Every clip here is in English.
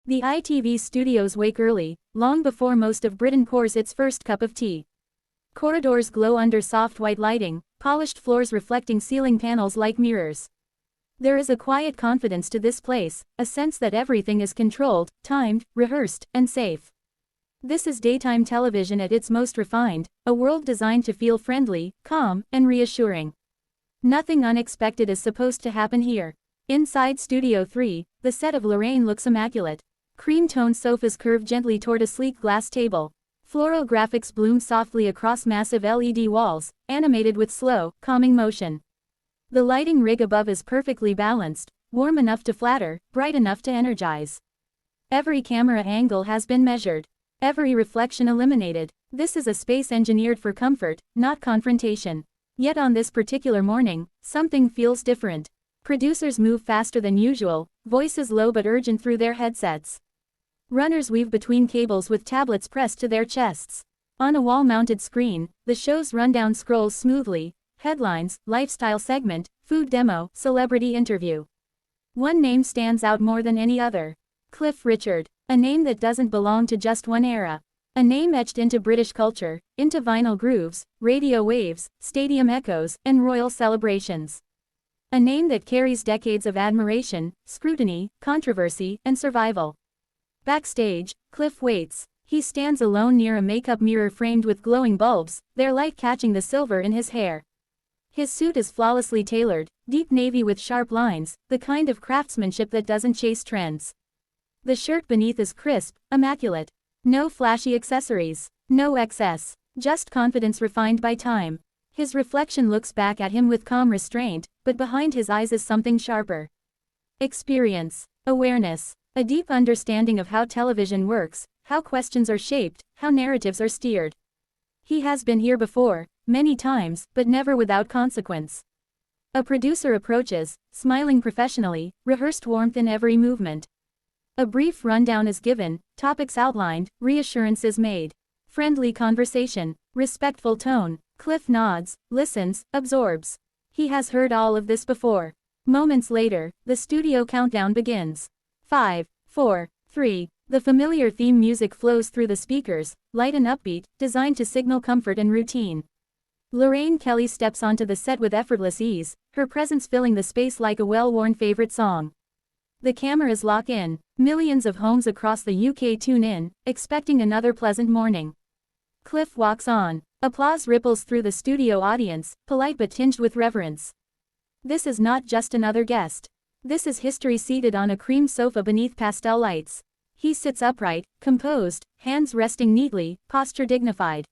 The ITV studios wake early, long before most of Britain pours its first cup of tea. Corridors glow under soft white lighting, polished floors reflecting ceiling panels like mirrors. There is a quiet confidence to this place, a sense that everything is controlled, timed, rehearsed, and safe. This is daytime television at its most refined, a world designed to feel friendly, calm, and reassuring. Nothing unexpected is supposed to happen here. Inside Studio 3, the set of Lorraine looks immaculate. Cream-toned sofas curve gently toward a sleek glass table. Floral graphics bloom softly across massive LED walls, animated with slow, calming motion. The lighting rig above is perfectly balanced, warm enough to flatter, bright enough to energize. Every camera angle has been measured. Every reflection eliminated. This is a space engineered for comfort, not confrontation. Yet on this particular morning, something feels different. Producers move faster than usual, voices low but urgent through their headsets. Runners weave between cables with tablets pressed to their chests. On a wall-mounted screen, the show's rundown scrolls smoothly: headlines, lifestyle segment, food demo, celebrity interview. One name stands out more than any other. Cliff Richard. A name that doesn't belong to just one era. A name etched into British culture, into vinyl grooves, radio waves, stadium echoes, and royal celebrations. A name that carries decades of admiration, scrutiny, controversy, and survival. Backstage, Cliff waits. He stands alone near a makeup mirror framed with glowing bulbs, their light catching the silver in his hair. His suit is flawlessly tailored, deep navy with sharp lines, the kind of craftsmanship that doesn't chase trends. The shirt beneath is crisp, immaculate. No flashy accessories. No excess. Just confidence refined by time. His reflection looks back at him with calm restraint, but behind his eyes is something sharper. Experience. Awareness. A deep understanding of how television works, how questions are shaped, how narratives are steered. He has been here before, many times, but never without consequence. A producer approaches, smiling professionally, rehearsed warmth in every movement. A brief rundown is given, topics outlined, reassurances made. Friendly conversation, respectful tone. Cliff nods, listens, absorbs. He has heard all of this before. Moments later, the studio countdown begins. 5, 4, 3. The familiar theme music flows through the speakers, light and upbeat, designed to signal comfort and routine. Lorraine Kelly steps onto the set with effortless ease, her presence filling the space like a well-worn favorite song. The cameras lock in. Millions of homes across the UK tune in, expecting another pleasant morning. Cliff walks on. Applause ripples through the studio audience, polite but tinged with reverence. This is not just another guest. This is history seated on a cream sofa beneath pastel lights. He sits upright, composed, hands resting neatly, posture dignified.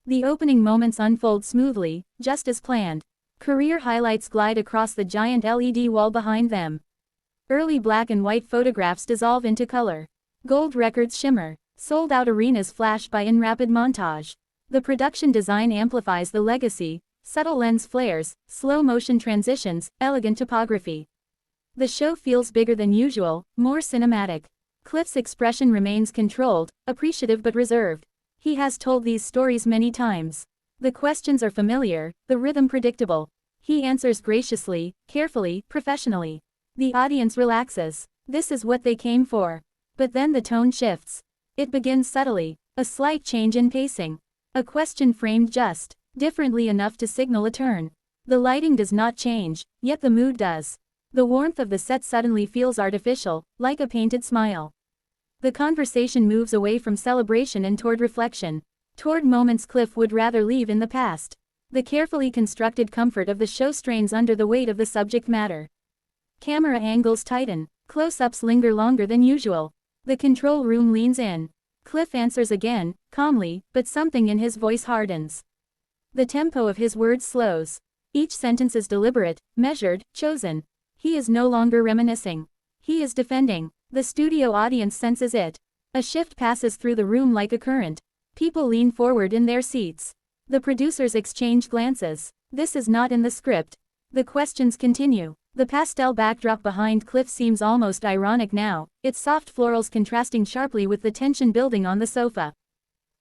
The opening moments unfold smoothly, just as planned. Career highlights glide across the giant LED wall behind them. Early black and white photographs dissolve into color. Gold records shimmer. Sold-out arenas flash by in rapid montage. The production design amplifies the legacy: subtle lens flares, slow-motion transitions, elegant topography. The show feels bigger than usual, more cinematic. Cliff's expression remains controlled, appreciative but reserved. He has told these stories many times. The questions are familiar, the rhythm predictable. He answers graciously, carefully, professionally. The audience relaxes. This is what they came for. But then the tone shifts. It begins subtly, a slight change in pacing. A question framed just differently enough to signal a turn. The lighting does not change, yet the mood does. The warmth of the set suddenly feels artificial, like a painted smile. The conversation moves away from celebration and toward reflection. Toward moments Cliff would rather leave in the past. The carefully constructed comfort of the show strains under the weight of the subject matter. Camera angles tighten. Close-ups linger longer than usual. The control room leans in. Cliff answers again, calmly, but something in his voice hardens. The tempo of his words slows. Each sentence is deliberate, measured, chosen. He is no longer reminiscing. He is defending. The studio audience senses it. A shift passes through the room like a current. People lean forward in their seats. The producers exchange glances. This is not in the script. The questions continue. The pastel backdrop behind Cliff seems almost ironic now, its soft florals contrasting sharply with the tension building on the sofa.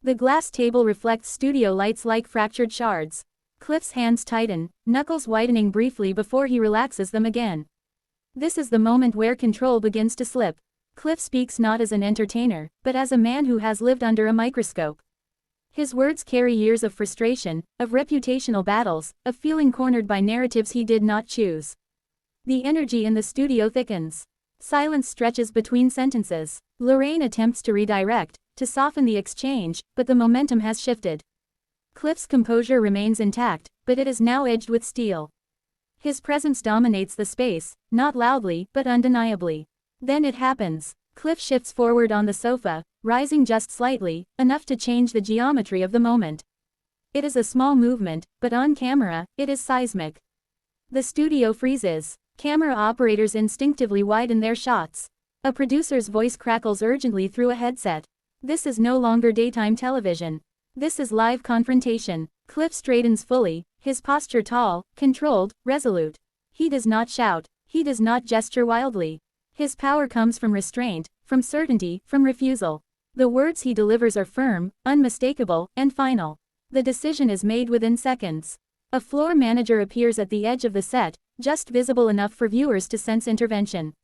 The glass table reflects studio lights like fractured shards. Cliff's hands tighten, knuckles whitening briefly before he relaxes them again. This is the moment where control begins to slip. Cliff speaks not as an entertainer, but as a man who has lived under a microscope. His words carry years of frustration, of reputational battles, of feeling cornered by narratives he did not choose. The energy in the studio thickens. Silence stretches between sentences. Lorraine attempts to redirect, to soften the exchange, but the momentum has shifted. Cliff's composure remains intact, but it is now edged with steel. His presence dominates the space, not loudly, but undeniably. Then it happens. Cliff shifts forward on the sofa, rising just slightly, enough to change the geometry of the moment. It is a small movement, but on camera, it is seismic. The studio freezes. Camera operators instinctively widen their shots. A producer's voice crackles urgently through a headset. This is no longer daytime television. This is live confrontation. Cliff straightens fully, his posture tall, controlled, resolute. He does not shout. He does not gesture wildly. His power comes from restraint, from certainty, from refusal. The words he delivers are firm, unmistakable, and final. The decision is made within seconds. A floor manager appears at the edge of the set, just visible enough for viewers to sense intervention.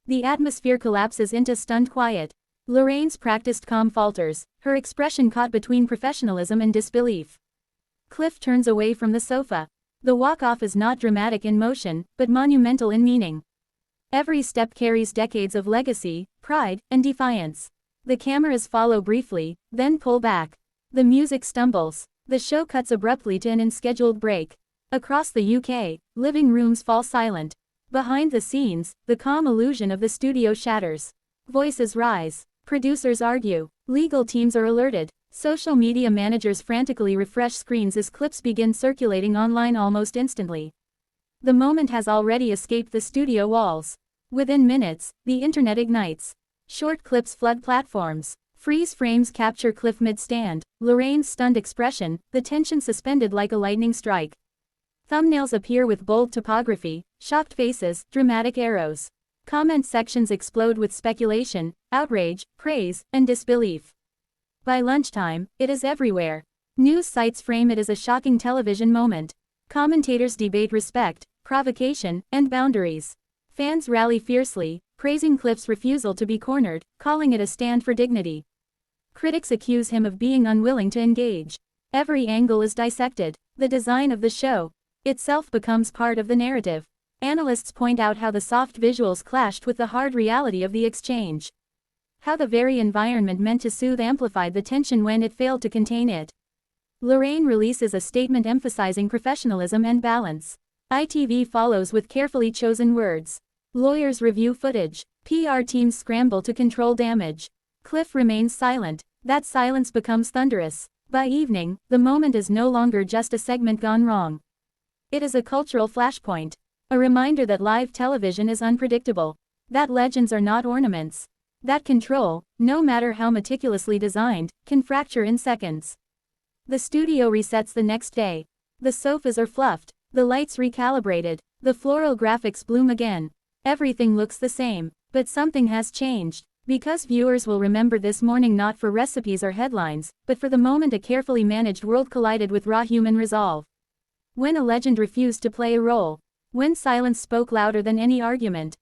The atmosphere collapses into stunned quiet. Lorraine's practiced calm falters, her expression caught between professionalism and disbelief. Cliff turns away from the sofa. The walk-off is not dramatic in motion, but monumental in meaning. Every step carries decades of legacy, pride, and defiance. The cameras follow briefly, then pull back. The music stumbles. The show cuts abruptly to an unscheduled break. Across the UK, living rooms fall silent. Behind the scenes, the calm illusion of the studio shatters. Voices rise. Producers argue. Legal teams are alerted. Social media managers frantically refresh screens as clips begin circulating online almost instantly. The moment has already escaped the studio walls. Within minutes, the internet ignites. Short clips flood platforms. Freeze frames capture Cliff mid-stand, Lorraine's stunned expression, the tension suspended like a lightning strike. Thumbnails appear with bold typography, shocked faces, dramatic arrows. Comment sections explode with speculation, outrage, praise, and disbelief. By lunchtime, it is everywhere. News sites frame it as a shocking television moment. Commentators debate respect, provocation, and boundaries. Fans rally fiercely, praising Cliff's refusal to be cornered, calling it a stand for dignity. Critics accuse him of being unwilling to engage. Every angle is dissected. The design of the show itself becomes part of the narrative. Analysts point out how the soft visuals clashed with the hard reality of the exchange. How the very environment meant to soothe amplified the tension when it failed to contain it. Lorraine releases a statement emphasizing professionalism and balance. ITV follows with carefully chosen words. Lawyers review footage. PR teams scramble to control damage. Cliff remains silent. That silence becomes thunderous. By evening, the moment is no longer just a segment gone wrong. It is a cultural flashpoint. A reminder that live television is unpredictable. That legends are not ornaments. That control, no matter how meticulously designed, can fracture in seconds. The studio resets the next day. The sofas are fluffed. The lights recalibrated. The floral graphics bloom again. Everything looks the same. But something has changed. Because viewers will remember this morning not for recipes or headlines, but for the moment a carefully managed world collided with raw human resolve. When a legend refused to play a role. When silence spoke louder than any argument.